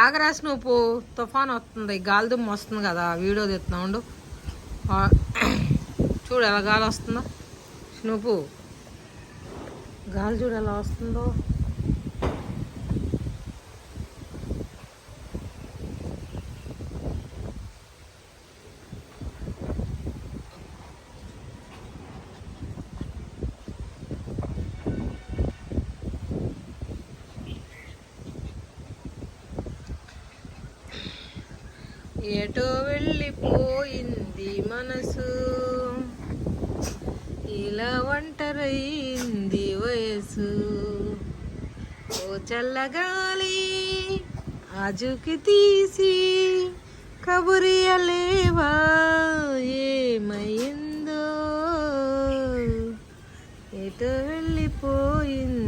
ఆగరా స్నూపు, తుఫాన్ వస్తుంది, గాలి దుమ్ము వస్తుంది కదా, వీడియో తీస్తున్నా ఉండు. చూడు ఎలా గాలి వస్తుందో స్నూపు, గాలి చూడు ఎలా వస్తుందో. ఎటో వెళ్ళిపోయింది మనసు, ఇలా ఒంటరైంది వయసు. ఓ చల్లగాలి ఆజుకి తీసి కబురియలేవా ఏమైందో, ఎటో వెళ్ళిపోయింది